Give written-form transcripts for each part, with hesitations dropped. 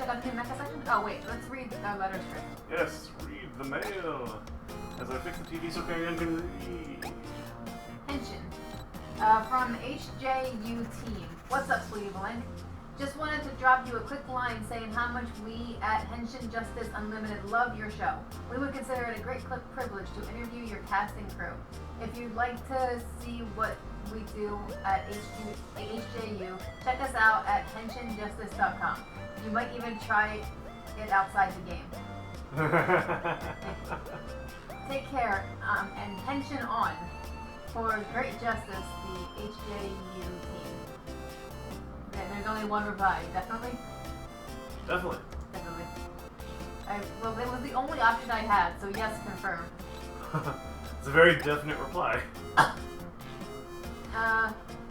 check out the new mecha section? Oh wait, let's read our letters first. Yes, read the mail. As I fix the TV so Carrie can read. Henshin. From HJU Team. What's up, Sweetie Blank? Just wanted to drop you a quick line saying how much we at Henshin Justice Unlimited love your show. We would consider it a great privilege to interview your casting crew. If you'd like to see what we do at HJU, check us out at henshinjustice.com. You might even try it outside the game. Take care, and Henshin on for great justice, the HJU team. And there's only one reply, definitely? Definitely. Definitely. Well, it was the only option I had, so yes, confirm. It's a very definite reply.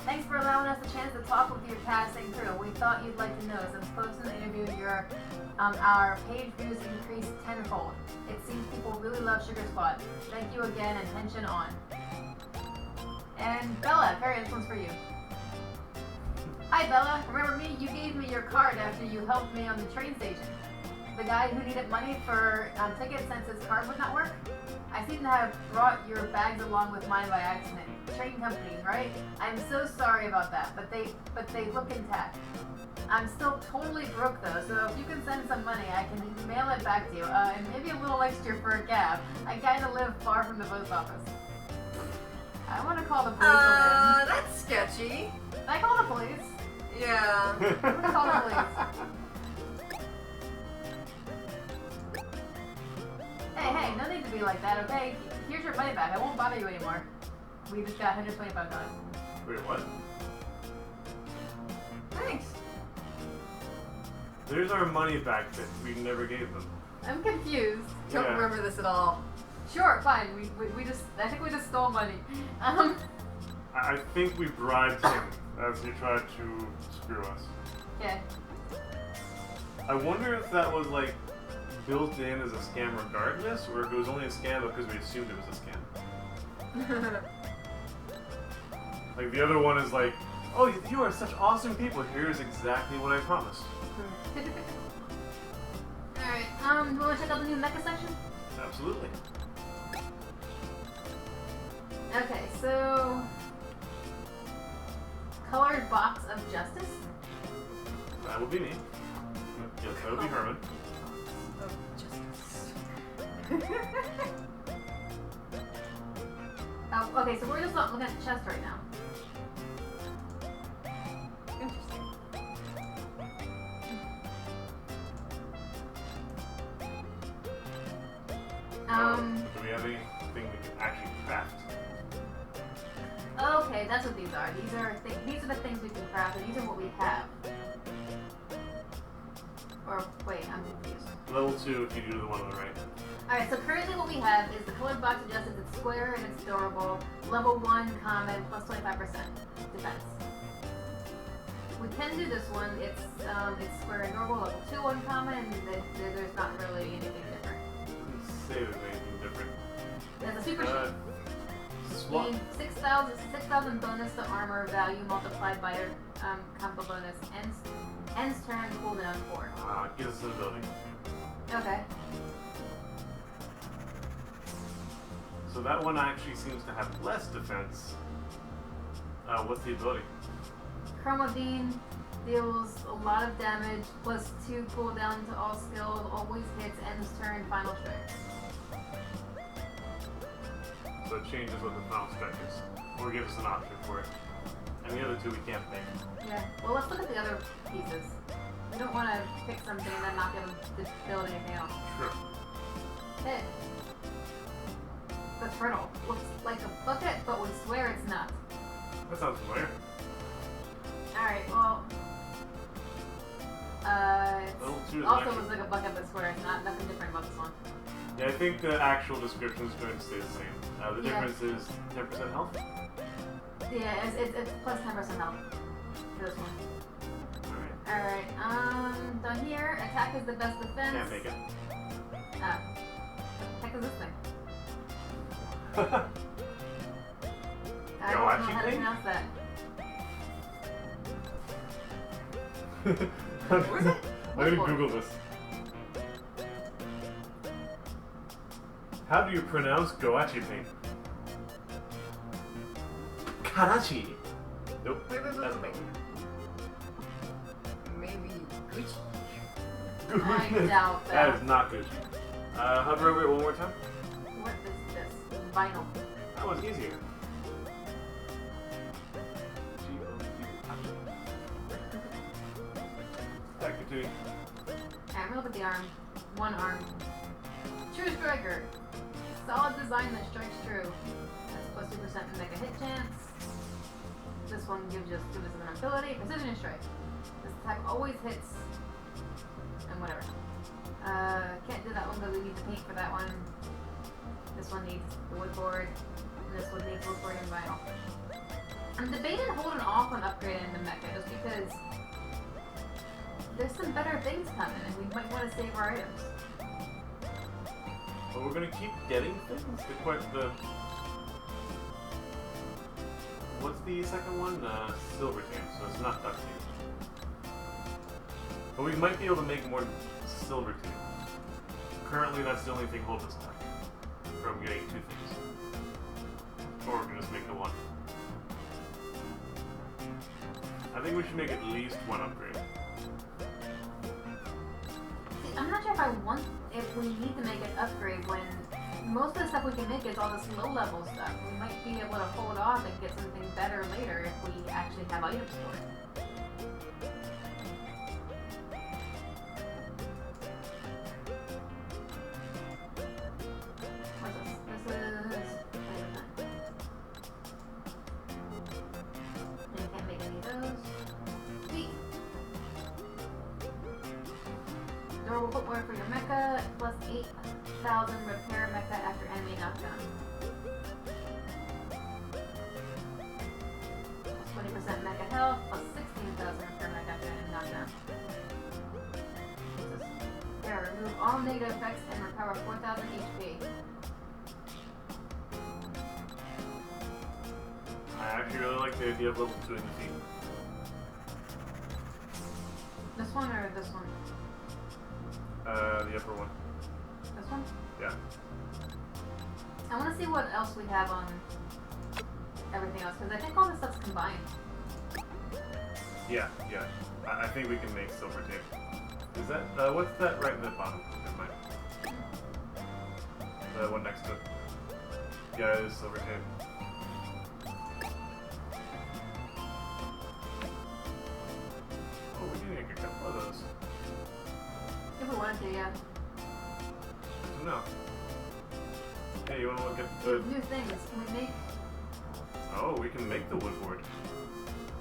Thanks for allowing us a chance to talk with your casting crew. We thought you'd like to know, since posting the interview, our page views increased tenfold. It seems people really love Sugar Squad. Thank you again, and Henshin on. And Bella, very influence for you. Hi Bella, remember me? You gave me your card after you helped me on the train station. The guy who needed money for tickets since his card would not work? I seem to have brought your bags along with mine by accident. Train company, right? I'm so sorry about that, but they look intact. I'm still totally broke though, so if you can send some money, I can mail it back to you. And maybe a little extra for a cab. I kinda live far from the post office. I want to call the police on him. That's sketchy. Can I call the police? Yeah. I'm gonna call the police. Hey, no need to be like that, okay? Here's your money back. I won't bother you anymore. We just got $125. Wait, what? Thanks. There's our money back that we never gave them. I'm confused. Don't remember this at all. Sure, fine. I think we just stole money. I think we bribed him as he tried to screw us. Okay. I wonder if that was like built in as a scam regardless, or if it was only a scam because we assumed it was a scam. Like the other one is like, oh, you are such awesome people. Here's exactly what I promised. Alright, you wanna check out the new mecha section? Absolutely. Okay, so colored box of justice? That would be me. Yes, that would be Herman. Oh, justice. Oh, okay, so we're just looking at the chest right now. Interesting. Do we have anything we can actually craft? Okay, that's what these are. These are the things we can craft, and these are what we have. Or wait, I'm confused. Level 2 if you do the one on the right. Alright, so currently what we have is the colored box of justice. It's square and it's durable. Level 1 common plus 25% defense. We can do this one. It's square and durable. Level 2 uncommon, and there's not really anything different. Let's say there's anything different. There's a super shield. Swap. Gain 6,000 bonus to armor value multiplied by your combo bonus. Ends turn cooldown 4. Gives us an ability. Okay. So that one actually seems to have less defense. What's the ability? Chroma Beam deals a lot of damage, plus 2 cooldown to all skills, always hits, ends turn, final strike. So it changes what the final strike is. Or gives us an option for it. And the other two we can't pick. Yeah, well let's look at the other pieces. We don't want to pick something and then not give them the ability to anything else. Sure. Hey. The turtle looks like a bucket, but we swear it's not. That sounds familiar. Alright, well... Level 2 is also actually... looks like a bucket, but swear it's not. Nothing different about this one. Yeah, I think the actual description is going to stay the same. The difference is 10% health. Yeah, it's plus 10% health for this one. Alright. Alright, done here. Attack is the best defense. Can't make it. What the heck is this thing? I don't know how to pronounce that. I'm gonna Woodboard. Google this. How do you pronounce Goachi paint? Karachi. Nope. Wait, That's wait. not Maybe Gucci? I doubt That that. is not Gucci. Hover over it one more time. What is this? Vinyl. That was easier. Back to two. Alright, look at the arm. One arm. True striker. Solid design that strikes true. That's plus 2% to make a hit chance. This one gives us ability. Precision strike. This attack always hits. And whatever. Can't do that one because we need the paint for that one. This one needs the wood board. And this one needs wood board and vinyl. I'm debating holding off on upgrading the mecha just because there's some better things coming and we might want to save our items. Well, we're gonna keep getting things. What's the second one? Silver team, so it's not duct tape. But we might be able to make more silver team. Currently, that's the only thing holding us back from getting two things. Or we can just make the one. I think we should make at least one upgrade. See, I'm not sure if we need to make an upgrade when most of the stuff we can make is all this low level stuff. We might be able to hold off and get something better later if we actually have items for it. What's this? This is... And you can't make any of those. Sweet. Durable footwear for your mecha, plus 8,000 repair mecha after enemy knockdown. Plus 20% mecha health, plus 16,000 repair mecha after enemy knockdown. What's this? Yeah, remove all negative effects and recover 4,000 HP. I actually really like the idea of level 2 in the team. This one or this one? The upper one. This one? Yeah. I want to see what else we have on everything else, because I think all this stuff's combined. Yeah. I think we can make silver tape. Is that, what's that right in the bottom? Never mind. The one next to it. Yeah, it is silver tape. Oh, we can make a couple of those. If we wanted to, yeah. No. Hey, you wanna look at the... New things. Can we make... Oh, we can make the wood board.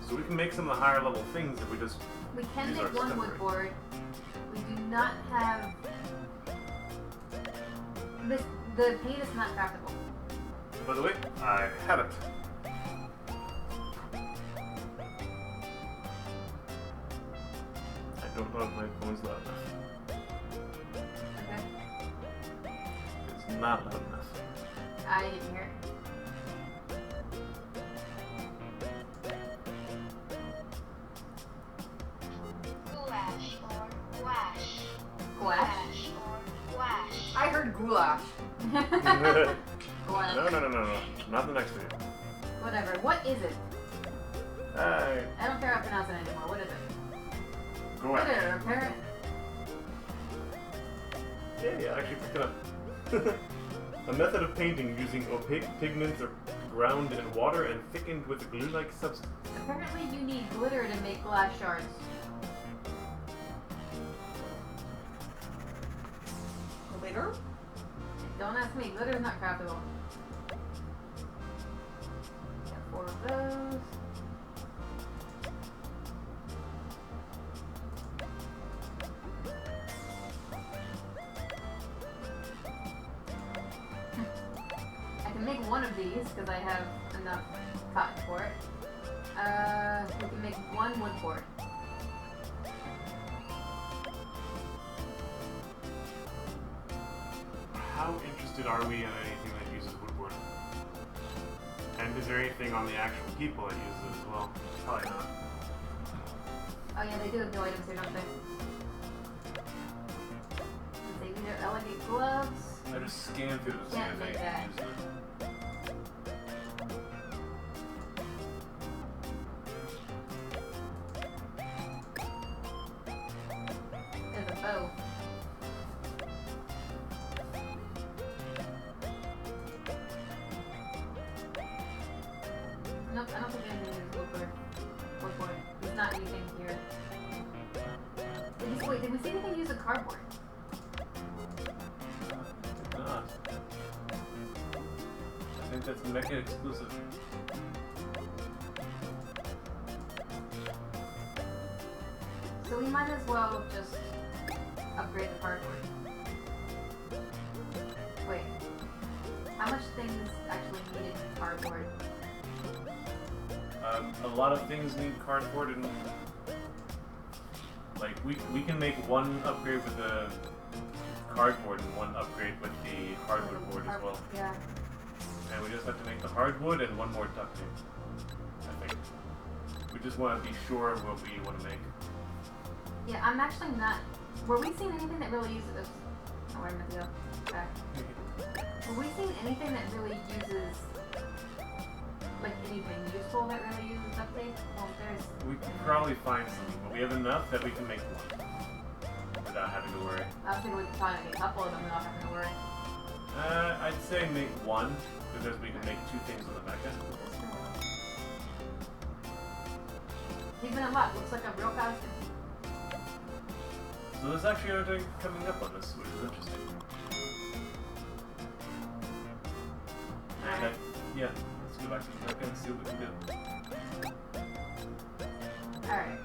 So we can make some of the higher level things if we just... We can Use our make one stuff wood right. board. We do not have... The paint is not craftable. By the way, I have it. I don't know if my phone's loud enough. Okay. It's not loud enough. I didn't hear it. Goulash or gouache. Gouache? or gouache. I heard goulash. Gouache. No. Not the next video. Whatever. What is it? Hey, I don't care how to pronounce it anymore. What is it? go What is out. it? Repair it? Yeah, I actually picked it up. A method of painting using opaque pigments are ground in water and thickened with a glue-like substance. Apparently you need glitter to make glass shards. Glitter? Don't ask me. Glitter is not craftable. Got 4 of those. I can make one of these because I have enough cotton for it. We can make one wood board. How interested are we in anything that uses woodboard? And is there anything on the actual people that uses it as well? Probably not. Oh yeah, they do have new items here, don't they? elegant gloves. I just scanned through the Can't thing. make that. There's a bow. Nope, I don't think anything is woodboard. Woodboard. There's not anything here. Wait, did we see anything use a cardboard? Not. I think that's Mecha exclusive. So we might as well just upgrade the cardboard. Wait. How much things actually needed cardboard? A lot of things need cardboard, and like we can make one upgrade with the cardboard and one upgrade with the hardwood board as well. Yeah. And we just have to make the hardwood and one more duct tape. I think. We just want to be sure what we want to make. Yeah, I'm actually not. Were we seeing anything that really uses this? Oh, where am I going? Back. Were we seeing anything that really uses, like anything useful that really uses duct tape? Well, there's. We can probably find something, but we have enough that we can make one without having to worry. I was thinking we could probably make a couple of them without having to worry. I'd say make one, because we can make two things with the mecha. He's been unlocked. Looks like a real costume. So there's actually everything coming up on this, which is interesting. And yeah, let's go back to the mecha and see what we can do. Alright,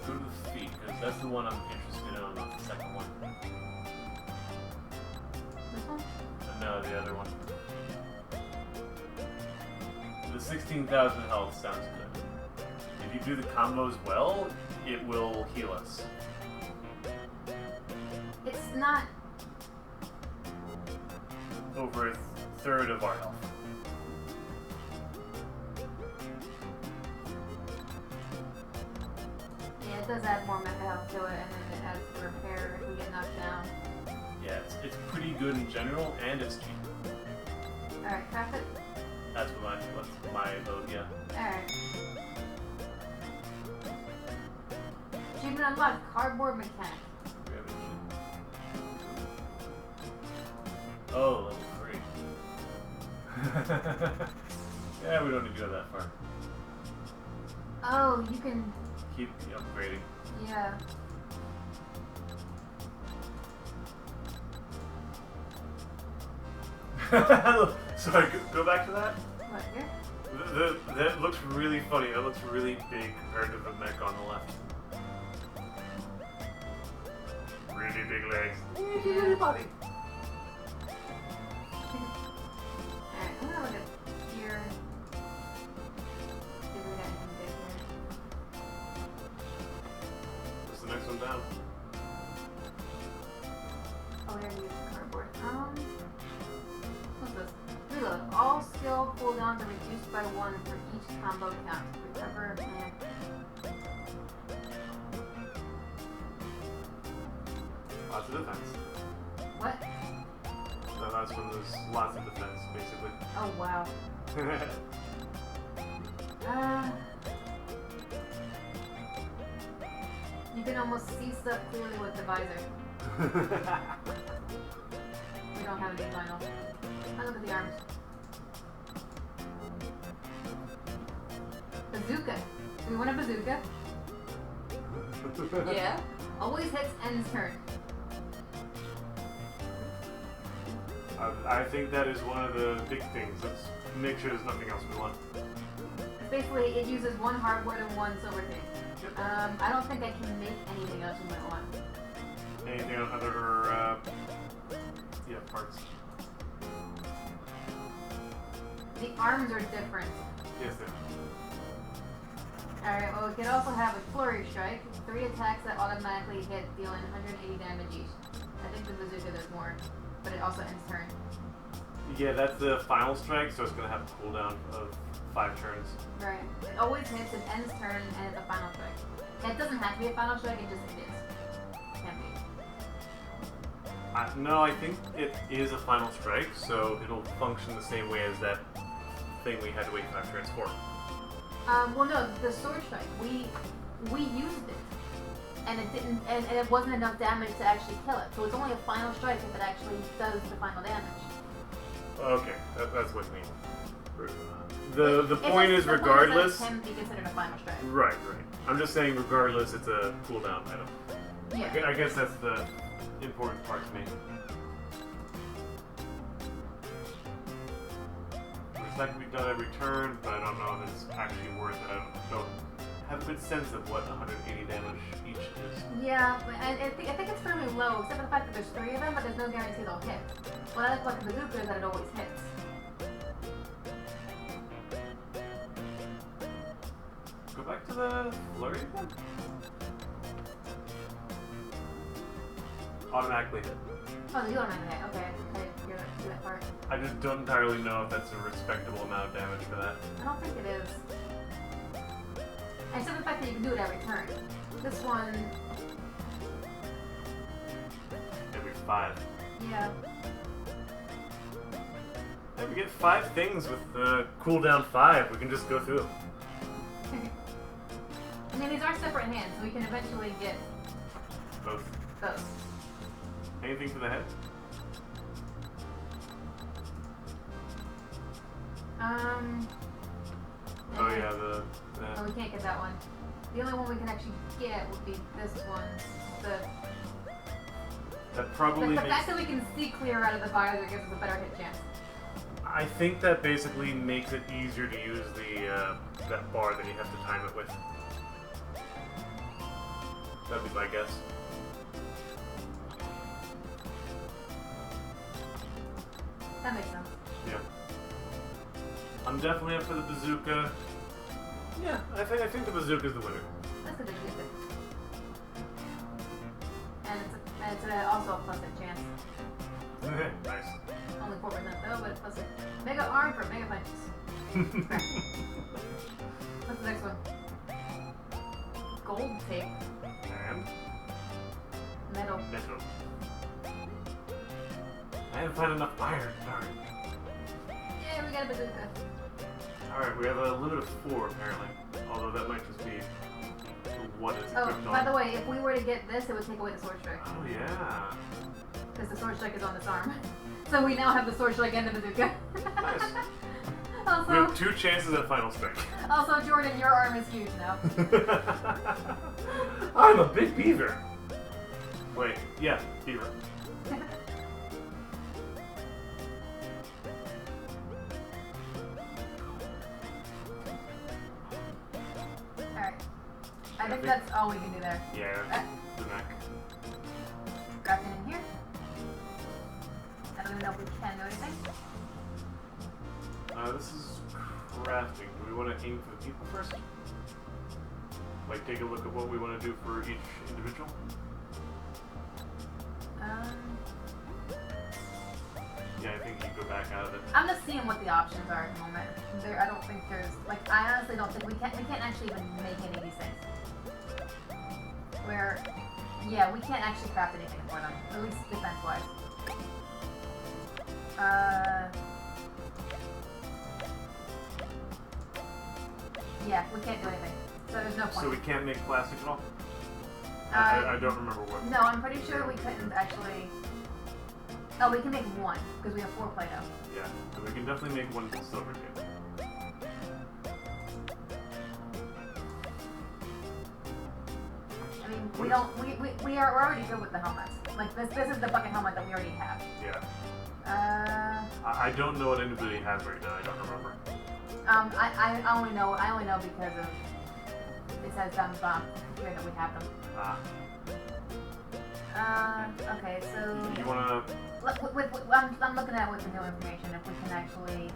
Go to the feet, because that's the one I'm interested in, not the second one. this one? No, the other one. The 16,000 health sounds good. If you do the combos well, it will heal us. It's not. Over a third of our health. Yeah, it does add more mecha health to it, and then it adds the repair if we get knocked down. Yeah, it's pretty good in general, and it's cheap. Alright, craft it. That's my vote, yeah. Alright. Achievement unlocked, cardboard mechanic. We have a oh, level 3. Yeah, we don't need to go that far. Oh, you can. Keep upgrading. Yeah. Sorry, go back to that? What, here? That looks really funny. That looks really big compared to the mech on the left. Really big legs. Yeah. Alright, I'm gonna look at here. See if we got anything big here. What's the next one down? Oh, we already used the cardboard. What's this? Reload. All skill cooldowns are reduced by 1 for each combo count. Recover. Lots of defense. What? No, that's when there's lots of defense, basically. Oh, wow. You can almost see stuff clearly with the visor. We don't have any vinyl. I look at the arms. Bazooka. Do we want a bazooka? Yeah. Always hits ends turn. I think that is one of the big things. Let's make sure there's nothing else we want. Basically, it uses 1 hardwood and 1 silver tape. I don't think I can make anything else we might want. Anything on other, parts? The arms are different. Yes, they are. Alright, well, we could also have a flurry strike. 3 attacks that automatically hit, dealing 180 damage each. I think the bazooka does more, but it also ends turn. Yeah, that's the final strike, so it's going to have a cooldown of 5 turns. Right. It always hits, it ends turn, and it's a final strike. It doesn't have to be a final strike, it just is. No, I think it is a final strike, so it'll function the same way as that thing we had to wait for transform. Well, no, the sword strike. We used it, and it didn't, and it wasn't enough damage to actually kill it. So it's only a final strike if it actually does the final damage. Okay, that's what I mean. The point is, regardless. It can be considered a final strike. Right. I'm just saying, regardless, it's a cooldown item. Yeah. I guess that's the important part to me. That can be done every turn, but I don't know if it's actually worth it. I don't have a good sense of what 180 damage each is. Yeah, but I think it's fairly low, except for the fact that there's 3 of them, but there's no guarantee they'll hit. What I like about the bazooka is that it always hits. Go back to the flurry again? Automatically hit. Oh, you don't have that. Okay, do that part. I just don't entirely know if that's a respectable amount of damage for that. I don't think it is. Except for the fact that you can do it every turn. This one... Every 5. Yeah. Hey, we get 5 things with cooldown 5. We can just go through them. I mean, these are separate hands, so we can eventually get Both. those. Anything for the head? Oh yeah, No, we can't get that one. The only one we can actually get would be this one. That probably The makes... fact that we can see clear out of the visor gives us a better hit chance. I think that basically makes it easier to use the that bar that you have to time it with. That'd be my guess. That makes sense. Yeah. I'm definitely up for the bazooka. Yeah, I think the bazooka's the winner. That's the bazooka. And it's also a plus hit chance. Nice. Only 4% though, but plus hit. Mega arm for mega punches. What's the next one? Gold tape. And Metal. metal. I didn't find enough iron. Darn. Yeah, we got a bazooka. Alright, we have a limit of 4 apparently. Although that might just be what it's Oh, equipped on. by the way, if we were to get this, it would take away the sword strike. Oh yeah. Because the sword strike is on this arm. So we now have the sword strike and the bazooka. Nice. We Also, have 2 chances at final strike. also, Jordan, your arm is huge now. I'm a big beaver. Wait, yeah, beaver. Alright. I think that's all we can do there. Yeah, the neck. Crafting in here. I don't even know if we can do anything. This is crafting. Do we want to aim for the people first? Like, take a look at what we want to do for each individual? Yeah, I think you go back out of it. I'm just seeing what the options are at the moment. I don't think there's I honestly don't think we can't actually even make any of these things. Yeah, we can't actually craft anything for them, at least defense wise. Yeah, we can't do anything. So there's no point. So we can't make plastic at all? Uh, I don't remember what. No, I'm pretty sure we couldn't actually. Oh, we can make 1 because we have 4 Play-Doh. Yeah, so we can definitely make 1 silver too. I mean, we're already good with the helmets. Like this is the bucket helmet that we already have. Yeah. I I don't know what anybody has right now. I don't remember. only know because of it says here that we have them. Okay, so You wanna? I'm looking at with the new information if we can actually,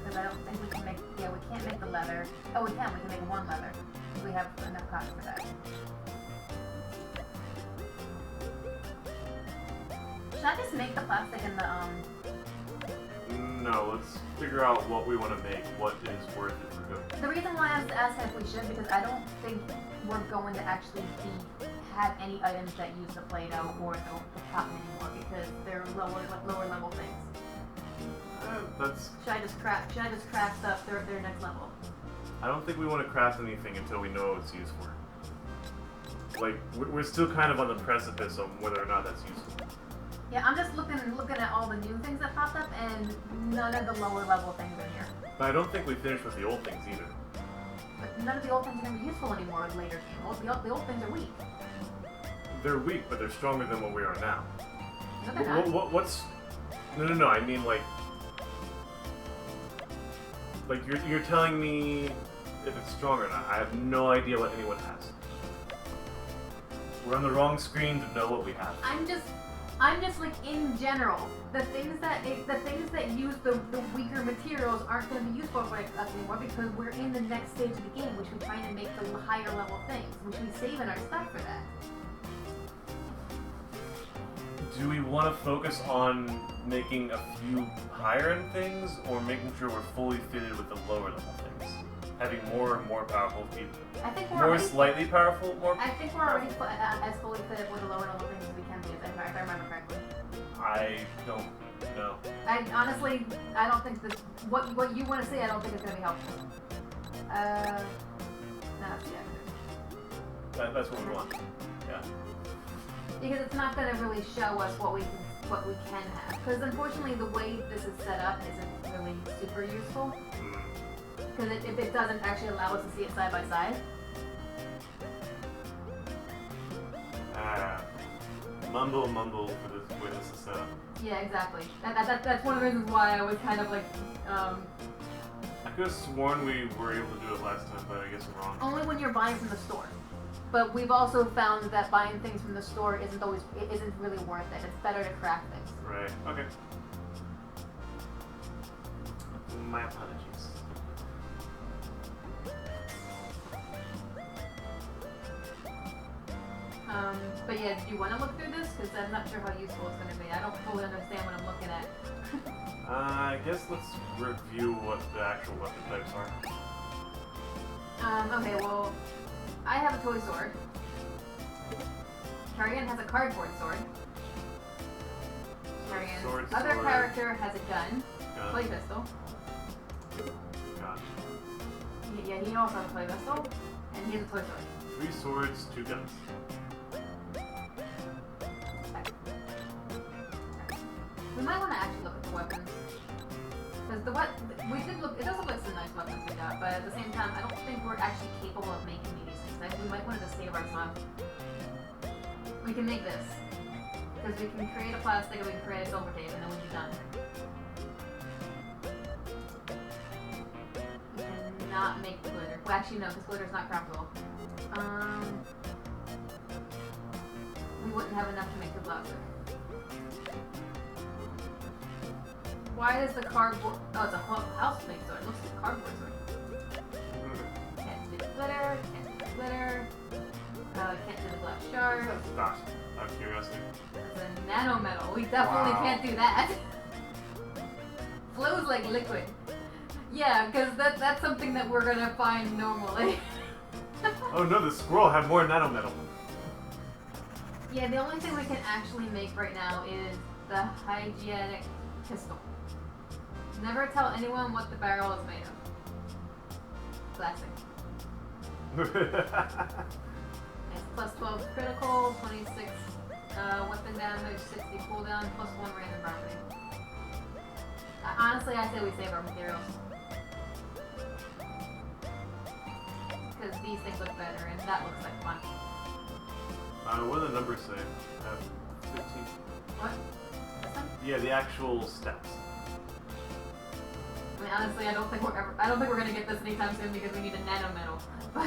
because I don't think we can make. Yeah, we can't make the leather. Oh, we can. We can make 1 leather. We have enough cotton for that. Should I just make the plastic in the No, let's figure out what we want to make. What is worth it for good? The reason why I was asking if we should, because I don't think we're going to actually be have any items that use the Play-Doh or the cotton anymore because they're lower level things. That's. Should I just craft up their next level? I don't think we want to craft anything until we know what it's used for. Like, we're still kind of on the precipice of whether or not that's useful. Yeah, I'm just looking at all the new things that popped up, and none of the lower level things are here. But I don't think we finished with the old things either. But none of the old things are going to be useful anymore in later games. The old things are weak. They're weak, but they're stronger than what we are now. No, they're not. What's... No, I mean, like, you're telling me if it's strong or not. I have no idea what anyone has. We're on the wrong screen to know what we have. I'm just like in general, the things that use the weaker materials aren't going to be useful for us anymore because we're in the next stage of the game, which we're trying to make the higher level things, which we save in our stuff for that. Do we want to focus on making a few higher end things, or making sure we're fully fitted with the lower level things? Having more and more powerful people. I think we're more already slightly powerful, more. I think we're already as fully fitted with the lower level things as we can be, if I remember correctly. I don't know. I honestly, I don't think this. What you want to say, I don't think it's going to be helpful. No, yeah. That's what we want. Yeah. Because it's not going to really show us what we can have. Because unfortunately, the way this is set up isn't really super useful. Because it doesn't actually allow us to see it side by side. Mumble for this way this is set up. Yeah, exactly. That's one of the reasons why I was kind of like, I could have sworn we were able to do it last time, but I guess I'm wrong. only when you're buying from the store. But we've also found that buying things from the store isn't really worth it. It's better to craft things. Right. Okay. My apologies. But yeah, do you want to look through this? Because I'm not sure how useful it's going to be. I don't fully understand what I'm looking at. I guess let's review what the actual weapon types are. Okay, well, I have a toy sword. Carrigan has a cardboard sword. Carrigan's other character has a gun. Play pistol. Gun. Yeah, he also has a play pistol. And he has a toy sword. 3 swords, 2 guns. We might want to actually look at the weapons. Because we did look, it does look like some nice weapons we got, but at the same time, I don't think we're actually capable of making these things. We might want to save our time. We can make this. Because we can create a plastic and we can create a silver tape and then we'll be done. We cannot make the glitter. Well, actually no, because glitter's not craftable. We wouldn't have enough to make the plastic. Why is the cardboard? Oh, it's a house made sword. It looks like a cardboard sword. Can't do the glitter. Can't do the glitter. Can't do the glass shard. Out of curiosity. It's a nano metal. We definitely can't do that. Flows like liquid. Yeah, because that's something that we're gonna find normally. Oh no, the squirrel had more nanometal. Yeah, the only thing we can actually make right now is the hygienic pistol. Never tell anyone what the barrel is made of. Plastic. It's plus 12 critical, 26 weapon damage, 60 cooldown, plus 1 random property. Honestly, I say we save our materials. Because these things look better, and that looks like fun. What do the numbers say? 15. What? This one? Yeah, the actual steps. I mean, honestly, I don't think we're gonna get this anytime soon because we need a nano metal. But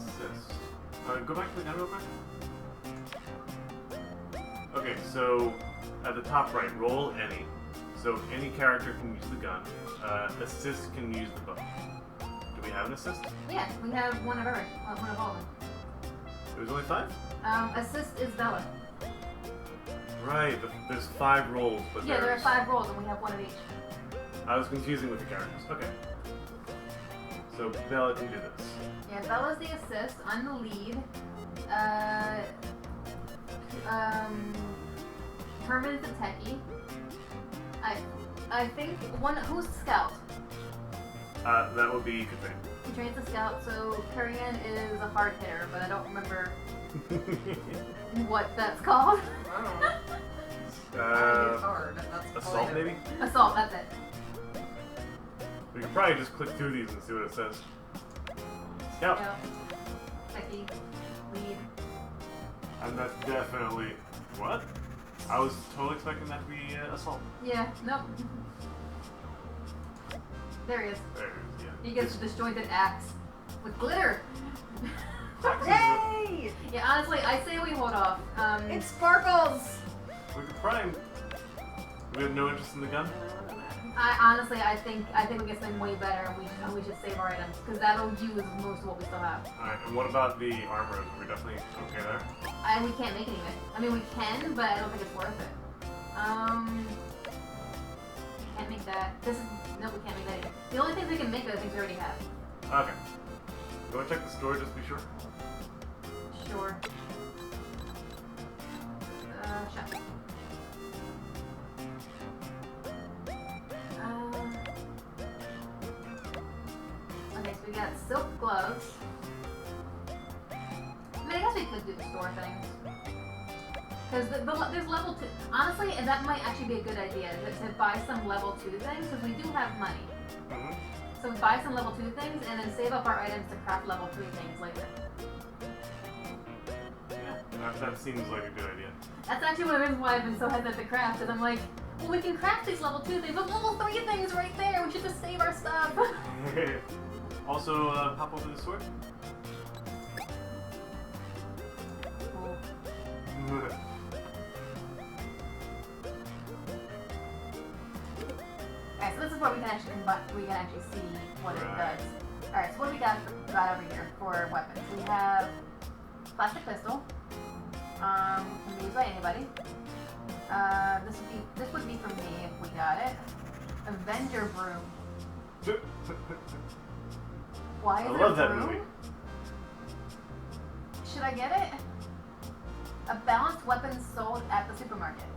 assist. Go back to the nano real quick. Okay, so at the top right, roll any. So any character can use the gun. Assist can use the bow. Do we have an assist? yeah, we have one of all of them. There's only 5? Assist is Bella. Right, there's 5 rolls, but Yeah, there are 5 rolls and we have 1 of each. I was confusing with the characters. Okay. So Bella can do this. Yeah, Bella's the assist. I'm the lead. Herman's the techie. I think who's scout? That would be Katrina. Katrina's a scout, so Korean is a hard hitter, but I don't remember what that's called. I don't know. It's hard. That's all I Assault, know. maybe? Assault, that's it. We could probably just click through these and see what it says. Scout. Scout. Techie. Lead. And that's definitely... What? I was totally expecting that to be assault. Yeah, nope. There he is. There it is, yeah. He gets a disjointed axe with glitter. Yay! Yeah, honestly, I say we hold off. It sparkles! We could probably... We have no interest in the gun? I think we get something way better, and we should save our items because that'll use most of what we still have. Alright, and what about the armor? We're definitely okay there? We can't make any of it. I mean, we can, but I don't think it's worth it. Can't make that. No, we can't make that either. The only things we can make are the things we already have. Okay. You want to check the store just to be sure? Sure. Shop. Okay, so we got silk gloves. I mean, I guess we could do the store things. Because there's level 2. Honestly, and that might actually be a good idea, to buy some level 2 things, because we do have money. Mm-hmm. So buy some level 2 things, and then save up our items to craft level 3 things later. Yeah, that seems like a good idea. That's actually one of the reasons why I've been so hesitant to craft, because I'm like, well, we can craft these level 2 things, but level 3 things right there, we should just save our stuff. Also, pop over the sword. Cool. Alright, so this is where we can actually see what it Right. does. Alright, so what do we got over here for weapons? We have plastic pistol. Can be used by anybody. This would be for me if we got it. Avenger broom. Why is I it love a that broom? movie. Should I get it? A balanced weapon sold at the supermarket.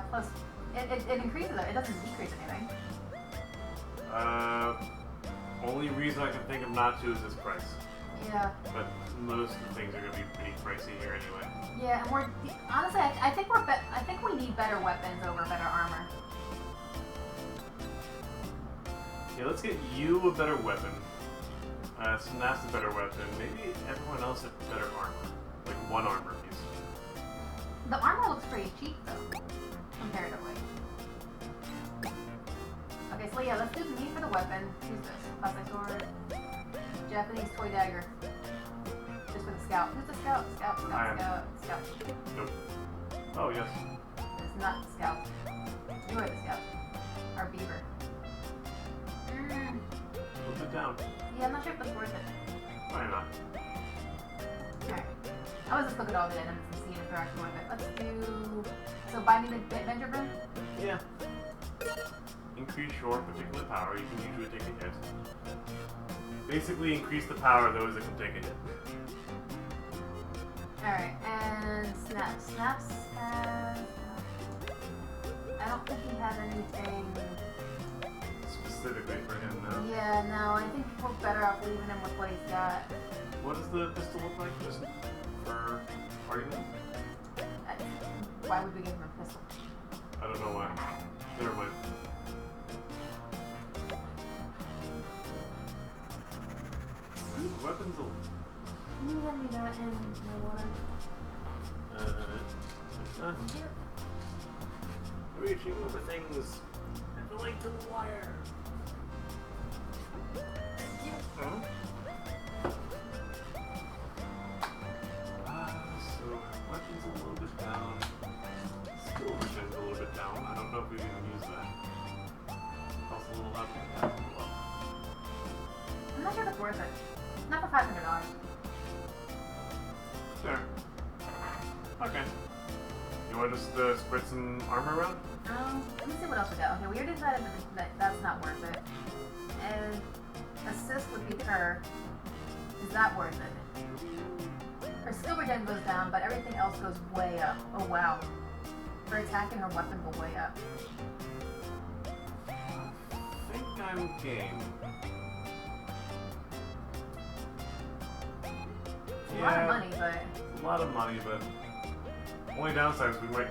Plus, it increases it. It doesn't decrease anything. Only reason I can think of not to is this price. Yeah. But most of the things are going to be pretty pricey here anyway. Yeah, and honestly, I think we need better weapons over better armor. Yeah, let's get you a better weapon. Snap's a better weapon. Maybe everyone else a better armor. Like one armor piece. The armor looks pretty cheap though, comparatively. Okay, so yeah, let's do me for the weapon. Who's this? Plastic sword. Japanese toy dagger. Just for the scout. Who's the scout? Scout. Nope. Oh, yes. It's not the scout. You are the scout. Our beaver. Put it down. Yeah, I'm not sure if it's worth it. Why not? Alright. I was just looking at all the items and seeing if they're actually worth it. Let's do... So buy me the Avenger broom? Yeah. Increase your particular power. You can usually take a hit. Basically, increase the power of those that can take a hit. Alright, and Snaps. Snaps has... I don't think he has anything... Specifically for him, no. Yeah, no, I think we're better off leaving him with what he's got. What does the pistol look like? Just for argument? Why would we give him a pistol? I don't know why. Never mind. Weapons will... Can you hand me that in my water? Reaching over things. And relate to the wire. Huh? So weapons a little bit down. Skill vision's a little bit down. I don't know if we even use that. Also a little up and down as well. I'm not sure if it's worth it. Not for $500. Sure. Okay. You want us to spread some armor around? Let me see what else we got. Okay, we already decided that that's not worth it. And assist would be her. Is that worth it? Her skill regen goes down, but everything else goes way up. Oh wow. Her attack and her weapon go way up. I think I'm game. It's a lot of money, but... It's a lot of money, but... Only downside is we might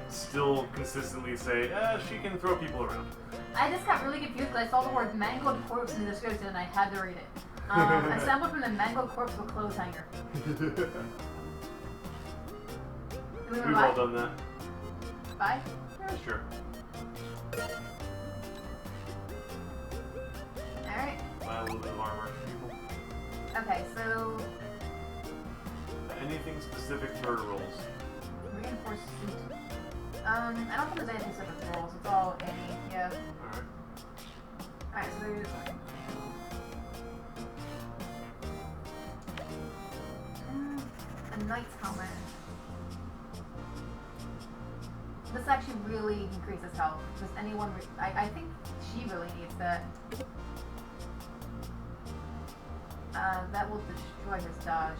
still consistently say, she can throw people around. I just got really confused because I saw the word mangled corpse in the description and I had to read it. Assembled from the mangled corpse of a clothes hanger. We've all done that. Bye? Yeah, sure. Alright. Buy a little bit of armor for people. Okay, so... Anything specific for rolls? Reinforced suit. I don't think there's anything specific for rolls. It's all any, yeah. Alright. Alright, so there's... a knight's helmet. This actually really increases health. Does anyone... I think she really needs that. That will destroy his dodge.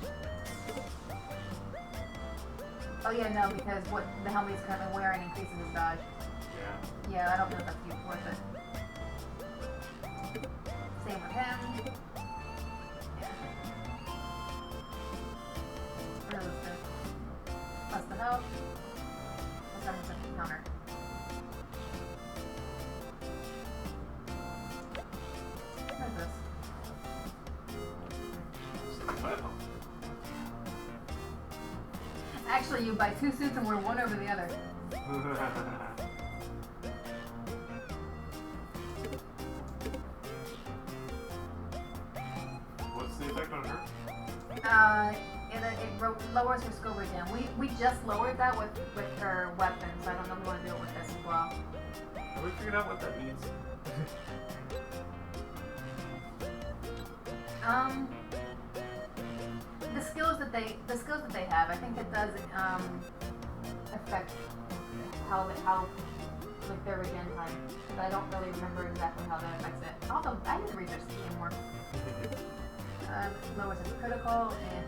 Oh yeah, no, because what the helmet he's currently wearing increases his dodge. Yeah. Yeah, I don't know if that's worth it. Same with him. Yeah. Where is this? Plus the health. Plus 7% counter. What is this? 75 health. Actually, you buy 2 suits and wear one over the other. What's the effect on her? It lowers her skill regen. We just lowered that with her weapon, so I don't know if we want to do it with this as well. Have we figured out what that means? The skills that they have, I think it does affect how like their regen time, but I don't really remember exactly how that affects it. Also, I need to research this game more. Lowers his critical and.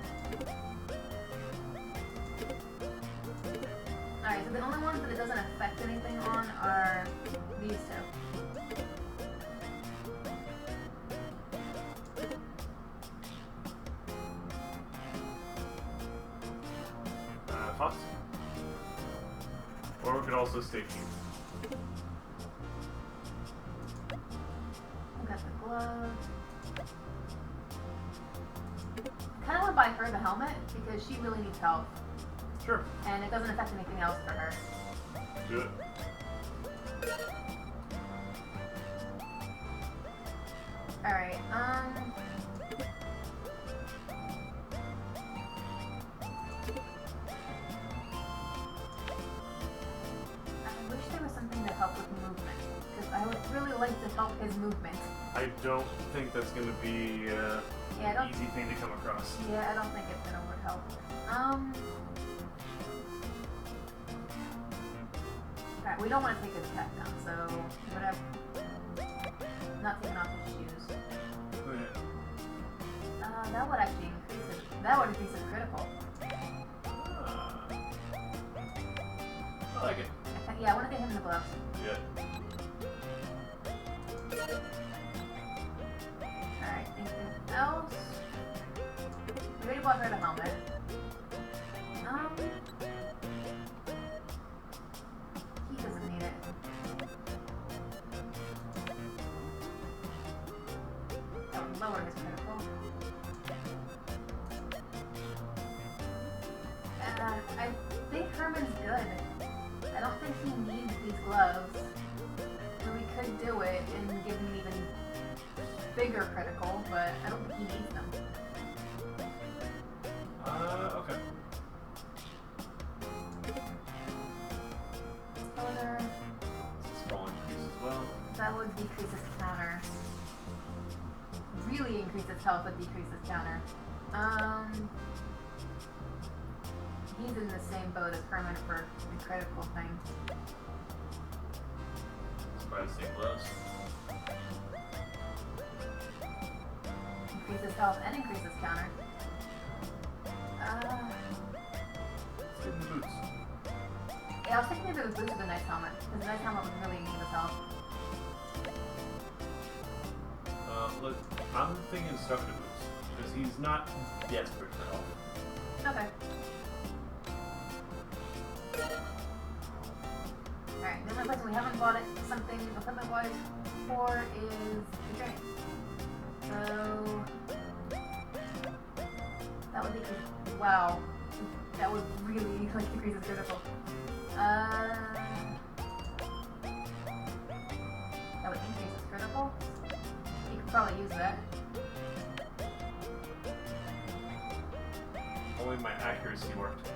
Alright, so the only ones that it doesn't affect anything on are these two. Fox? Or we could also stay team. I got the gloves. I kind of want to buy her the helmet because she really needs help. Sure. And it doesn't affect anything else for her. Do it. Alright, I wish there was something to help with movement. Because I would really like to help his movement. I don't think that's going to be Yeah, I an don't easy thing to come across. Yeah, I don't think it's gonna would help. Alright, we don't want to take his attack down, so whatever. Not taking off his shoes. That would actually increase it. That would increase his critical. I like it. Yeah, I want to get him the gloves. Yeah. Alright, anything else? We already bought her the helmet. He doesn't need it. That would lower his critical. I think Herman's good. I don't think he needs these gloves. So we could do it and give him an even bigger critical, but I don't think he needs them. Okay. Other, Small increase as well. that would decrease his counter. Really increase his health, but decrease his counter. He's in the same boat as Herman for the critical thing. Let's buy the same gloves. increases health and increases counter. Let's give him the boots. Yeah, I was thinking maybe it was boots with a nice helmet, because the nice helmet would really need his health. Look, I'm thinking Instructor boots, because he's not desperate for help. Okay. Alright, the only person we haven't bought it something equipment-wise for is the train. So that would be wow. That would really like decrease his critical. That would increase his critical. You could probably use that. Only my accuracy worked.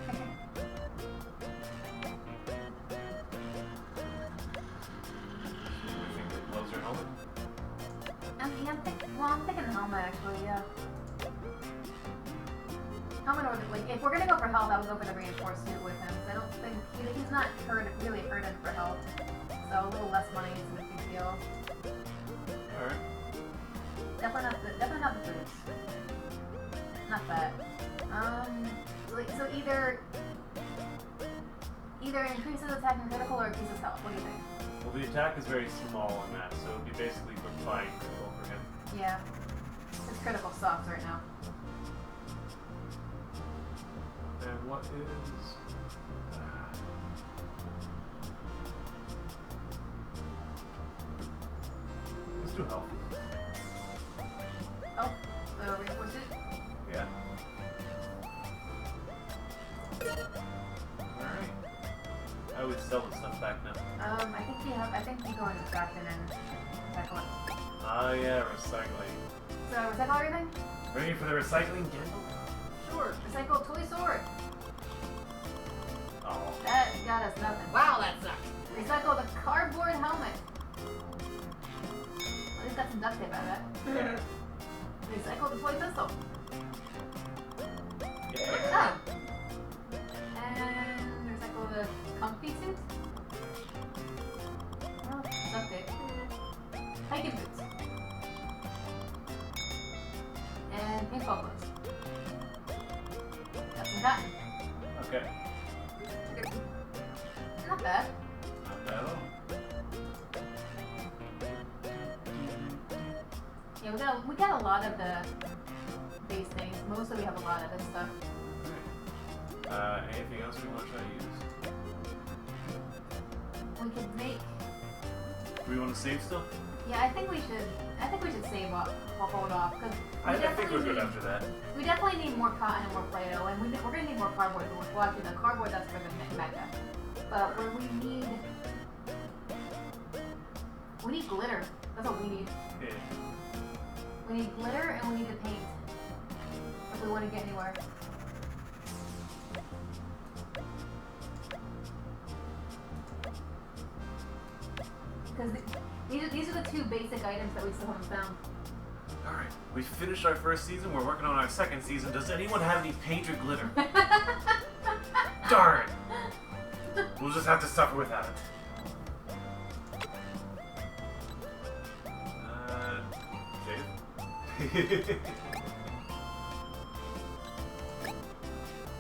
I think the gloves or helmet? Yeah, I'm thinking helmet actually, yeah. Helmet or like if we're gonna go for health, I would go for the reinforced suit with him. I don't think he's not really hurting for health, so a little less money isn't a big deal. All right. Definitely not the boots. Not that. So either it increases attack and critical or increases health. What do you think? Well, the attack is very small on that, so it'd be basically fine critical for him. Yeah. His critical sucks right now. And what is... let's do health. Oh, reinforce it? Yeah. Alright. I would sell the stuff back now. I think you go into crafting and recycle it. Ah, yeah, recycling. So recycle everything? Ready for the recycling gamble? Sure. Recycle toy sword. Oh. That got us nothing. Wow, that sucks. Recycle the cardboard helmet. At least got some duct tape out of that. Recycle the toy pistol. Yeah. Oh. And recycle the comfy suit. Oh, duct tape. Hiking boots. And paintball clothes. Got some cotton. Okay. Not bad. Not bad at all. Yeah, we got a lot of the base things. Mostly we have a lot of this stuff. Anything else we want to try to use? We could make. Do we want to save still? Yeah, I think we should save up. We'll hold off because I think we're good after that. We definitely need more cotton and more Play-Doh, and we're gonna need more cardboard. Well, actually, the cardboard that's for the mecha. But where we need glitter. That's what we need. Yeah. We need glitter and we need to paint if we want to get anywhere. Because these are the two basic items that we still haven't found. Alright, we finished our first season, we're working on our second season. Does anyone have any paint or glitter? Darn! We'll just have to suffer without it. Dave?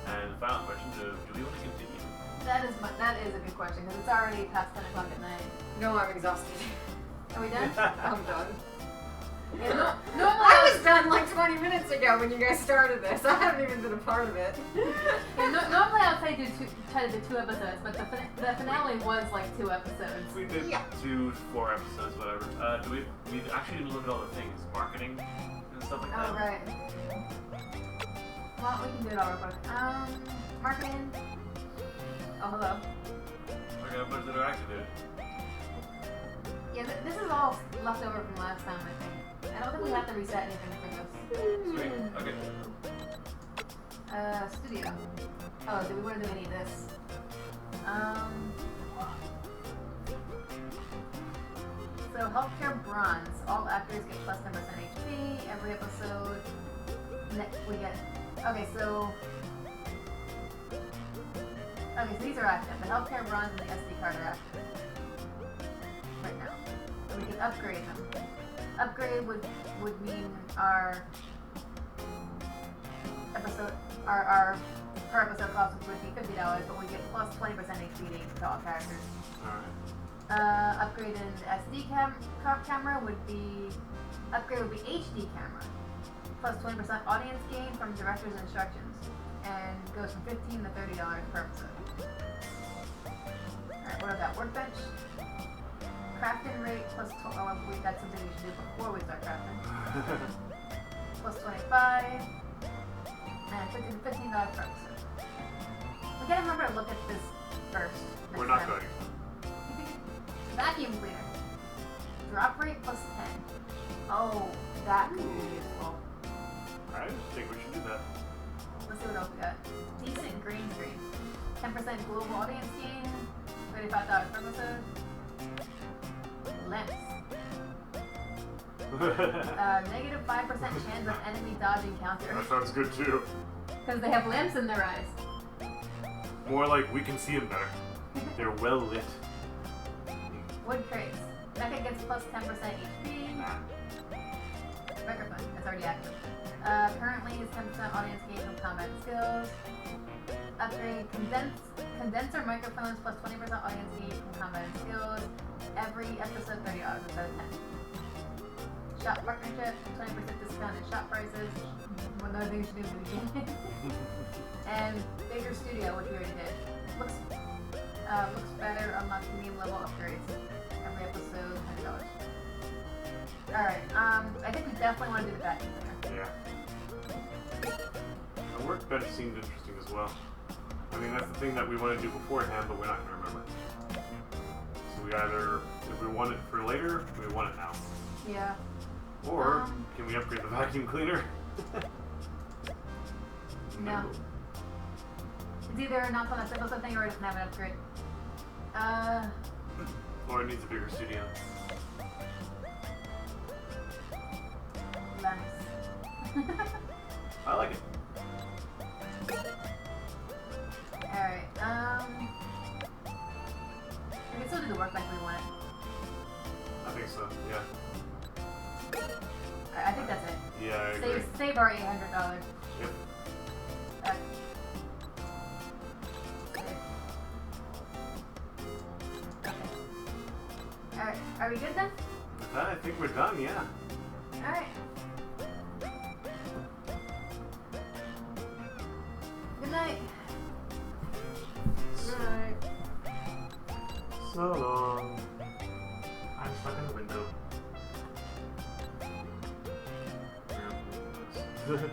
And the final question, do we want to continue? That is a good question because it's already past 10 o'clock at night. No, I'm exhausted. Are we done? I'm done. Yeah, normally I was done like 20 minutes ago when you guys started this. I haven't even been a part of it. normally I would say try to do 2 episodes, but the finale was like 2 episodes. We did 2, 4 episodes, whatever. We actually didn't look at all the things, marketing and stuff like that. Oh, right. Well, we can do it all real quick. Marketing. Oh, hello. I got a bunch that are activated. Yeah, this is all left over from last time, I think. I don't think we have to reset anything for this. Sweet. Okay. Studio. Oh, do we want to do any of this? So, healthcare bronze. All actors get plus 10% HP. Every episode, we get. Okay, so these are active. The healthcare bronze and the SD card are active right now. So we can upgrade them. Upgrade would mean our our per episode cost would be $50, but we get plus 20% HP to all characters. Alright. Upgrade in SD camera would be HD camera, plus 20% audience gain from director's instructions, and goes from $15 to $30 per episode. Alright, what about workbench? Crafting rate plus that's something we should do before we start crafting. Plus 25 and $15 per episode. We gotta remember to look at this first. We're not going. Vacuum cleaner. Drop rate plus 10. Oh, that could be useful. I think we should do that. Let's see what else we got. Decent green screen. 10% global audience gain. $35 per episode. Lamps. Negative 5% chance of enemy dodging counter. That sounds good too. Because they have lamps in their eyes. More like we can see them better. They're well lit. Wood crates. Mecha gets plus 10% HP. Nah. Microphone. It's already active. Currently is 10% audience gain from combat skills. Upgrade condenser microphones plus 20% audience gain from combat skills. Every episode $30 instead of 10. Shop partnership, 20% discount in shop prices. One other thing we should do in the beginning. And bigger studio, which we already did. Looks better, unlocks medium level upgrades. Every episode, $100. Alright, I think we definitely want to do the vacuum cleaner. Yeah. The workbench seemed interesting as well. I mean, that's the thing that we want to do beforehand, but we're not going to remember. So we either, if we want it for later, we want it now. Yeah. Or, can we upgrade the vacuum cleaner? No. It's either not on a simple thing or it doesn't have an upgrade. Or it needs a bigger studio. Nice. I like it. Alright, we can still do the workbench we want. I think so, yeah. I think that's it. Yeah, I agree. Save our $800. Yep. Okay. Alright, are we good then? With that, I think we're done, yeah. Alright. Good night. Good night. So long. I'm stuck in the window. Yeah.